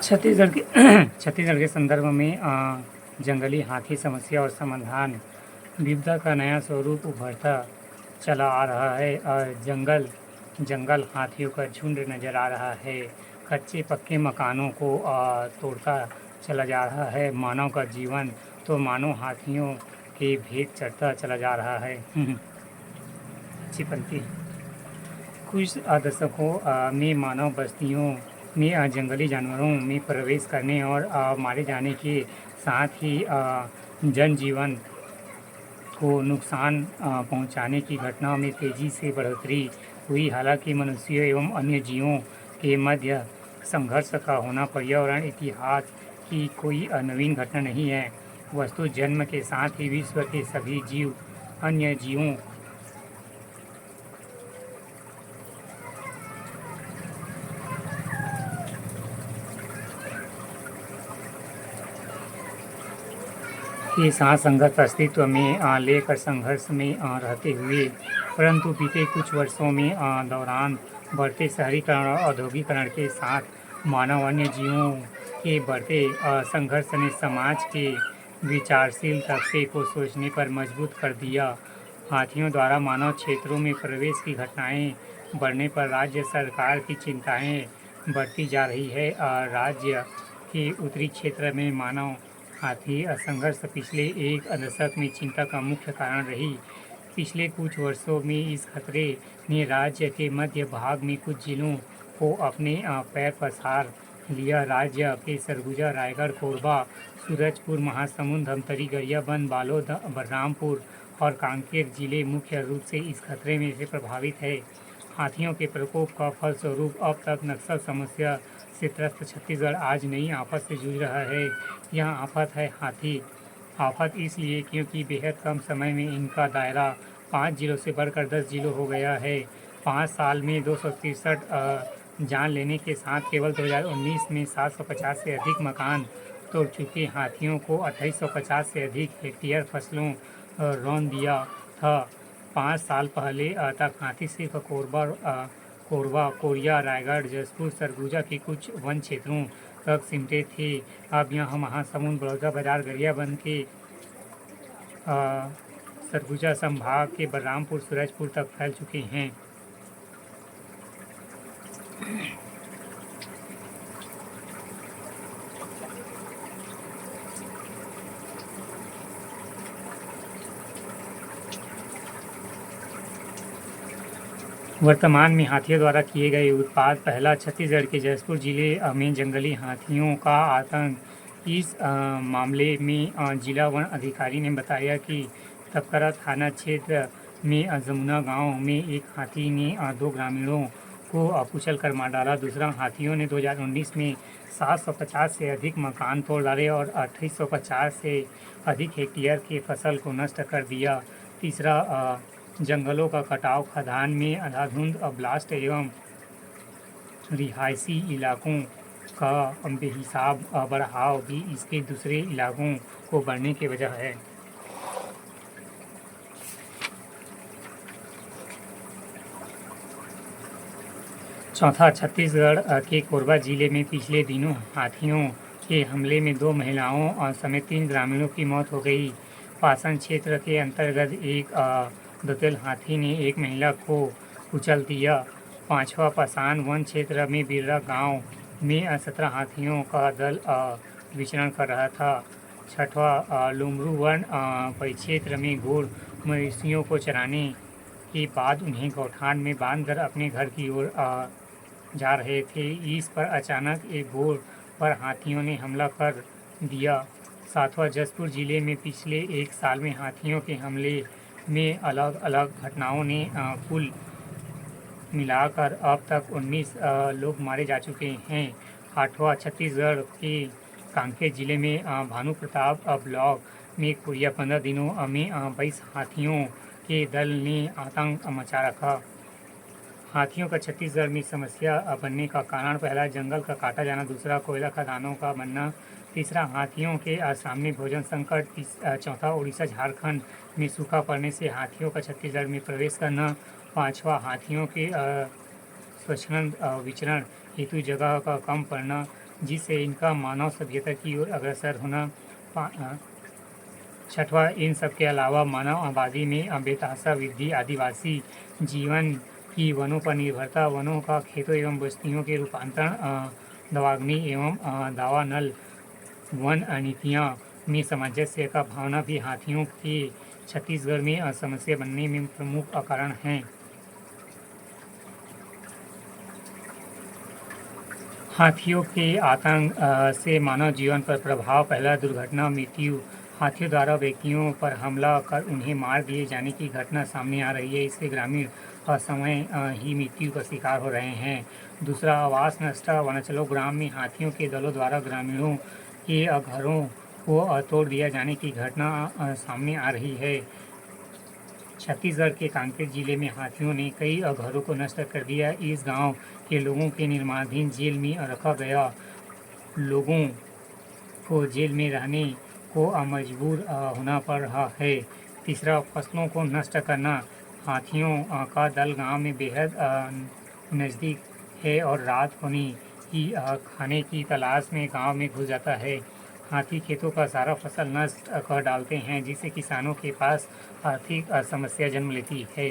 छत्तीसगढ़ के छत्तीसगढ़ के संदर्भ में जंगली हाथी समस्या और समाधान विविधता का नया स्वरूप उभरता चला आ रहा है। जंगल जंगल हाथियों का झुंड नज़र आ रहा है। कच्चे पक्के मकानों को तोड़ता चला जा रहा है। मानव का जीवन तो मानव हाथियों के भेंट चढ़ता चला जा रहा है। अच्छी पंक्ति। कुछ दशकों में मानव बस्तियों में जंगली जानवरों में प्रवेश करने और मारे जाने के साथ ही जनजीवन को नुकसान पहुंचाने की घटनाओं में तेज़ी से बढ़ोतरी हुई। हालांकि मनुष्यों एवं अन्य जीवों के मध्य संघर्ष का होना पर्यावरण इतिहास की कोई नवीन घटना नहीं है। वस्तु जन्म के साथ ही विश्व के सभी जीव अन्य जीवों के साथ संघर्ष अस्तित्व में लेकर संघर्ष में रहते हुए, परंतु बीते कुछ वर्षों में दौरान बढ़ते शहरीकरण और औद्योगिकरण के साथ मानव अन्य जीवों के बढ़ते संघर्ष ने समाज के विचारशील तबके को सोचने पर मजबूर कर दिया। हाथियों द्वारा मानव क्षेत्रों में प्रवेश की घटनाएं बढ़ने पर राज्य सरकार की चिंताएं बढ़ती जा रही है। राज्य के उत्तरी क्षेत्र में मानव हाथी संघर्ष पिछले एक दशक में चिंता का मुख्य कारण रही। पिछले कुछ वर्षों में इस खतरे ने राज्य के मध्य भाग में कुछ जिलों को अपने पैर पसार लिया। राज्य के सरगुजा, रायगढ़, कोरबा, सूरजपुर, महासमुंद, धमतरी, गरियाबंद, बालोद, बलरामपुर और कांकेर जिले मुख्य रूप से इस खतरे में से प्रभावित है। हाथियों के प्रकोप का फलस्वरूप अब तक नक्सल समस्या से त्रस्त छत्तीसगढ़ आज नई आफत से जूझ रहा है। यह आफत है हाथी आफत इसलिए क्योंकि बेहद कम समय में इनका दायरा 5 जिलों से बढ़कर 10 जिलों हो गया है। 5 साल में 263 जान लेने के साथ केवल 2019 में 750 से अधिक मकान तोड़ चुके हाथियों को 2850 से अधिक हेक्टेयर फसलों रौंद दिया था। 5 साल पहले तक हाथी सिर्फ कोरबा, कोरिया, रायगढ़, जशपुर, सरगुजा के कुछ वन क्षेत्रों तक सिमटे थे। अब यह महासमुंद, बलौदाबाजार, गरियाबंद के सरगुजा संभाग के बलरामपुर, सूरजपुर तक फैल चुके हैं। वर्तमान में हाथियों द्वारा किए गए उत्पात पहला छत्तीसगढ़ के जशपुर जिले में जंगली हाथियों का आतंक। इस मामले में जिला वन अधिकारी ने बताया कि तपकरा थाना क्षेत्र में जमुना गांव में एक हाथी ने 2 ग्रामीणों को कुचल कर मार डाला। दूसरा हाथियों ने 2019 में 750 से अधिक मकान तोड़ डाले और 2850 से अधिक हेक्टेयर के फसल को नष्ट कर दिया। तीसरा जंगलों का कटाव, खदान में अंधाधुंध ब्लास्ट एवं रिहायशी इलाकों का बेहिसाब बढ़ाव भी इसके दूसरे इलाकों को बढ़ने की वजह है। चौथा, छत्तीसगढ़ के कोरबा जिले में पिछले दिनों हाथियों के हमले में 2 महिलाओं समेत 3 ग्रामीणों की मौत हो गई। पासन क्षेत्र के अंतर्गत एक दंतेल हाथी ने एक महिला को कुचल दिया। 5वां पासान वन क्षेत्र में बिरला गांव में 17 हाथियों का दल विचरण कर रहा था। 6वां लुमरू वन परिक्षेत्र में घोड़ मवेशियों को चराने के बाद उन्हें गौठान में बांधकर अपने घर की ओर जा रहे थे। इस पर अचानक एक घोड़ पर हाथियों ने हमला कर दिया। 7वां जशपुर जिले में पिछले एक साल में हाथियों के हमले में अलग अलग घटनाओं ने कुल मिलाकर अब तक 19 लोग मारे जा चुके हैं। 8वां छत्तीसगढ़ के कांकेर जिले में भानु प्रताप ब्लॉक में कोरिया 15 दिनों में 22 हाथियों के दल ने आतंक मचा रखा। हाथियों का छत्तीसगढ़ में समस्या बनने का कारण पहला जंगल का काटा जाना, दूसरा कोयला खदानों का बनना, तीसरा हाथियों के सामने भोजन संकट, चौथा उड़ीसा झारखंड में सूखा पड़ने से हाथियों का छत्तीसगढ़ में प्रवेश करना, 5वां हाथियों के स्वच्छंद विचरण हेतु जगह का कम पड़ना, जिससे इनका मानव सभ्यता की ओर अग्रसर होना। छठवां, इन सब के अलावा मानव आबादी में बेतहाशा वृद्धि, आदिवासी जीवन की वनों पर निर्भरता, वनों का खेतों एवं बस्तियों के रूपांतरण, दवाग्नि एवं दावानल वन नीतियाँ में सामंजस्य का भावना भी हाथियों के छत्तीसगढ़ में समस्या बनने में प्रमुख कारण हैं। हाथियों के आतंक से मानव जीवन पर प्रभाव। पहला, दुर्घटना मृत्यु। हाथियों द्वारा व्यक्तियों पर हमला कर उन्हें मार दिए जाने की घटना सामने आ रही है। इससे ग्रामीण असमय ही मृत्यु का शिकार हो रहे हैं। दूसरा, आवास नष्ट। वनांचलों ग्राम में हाथियों के दलों द्वारा ग्रामीणों के घरों को तोड़ दिया जाने की घटना सामने आ रही है। छत्तीसगढ़ के कांकेर जिले में हाथियों ने कई घरों को नष्ट कर दिया। इस गांव के लोगों के निर्माणाधीन जेल में रखा गया। लोगों को जेल में रहने को मजबूर होना पड़ रहा है। तीसरा, फसलों को नष्ट करना। हाथियों का दल गांव में बेहद नज़दीक है और रात होने की खाने की तलाश में गांव में घुस जाता है। हाथी खेतों का सारा फसल नष्ट कर डालते हैं, जिससे किसानों के पास आर्थिक समस्या जन्म लेती है।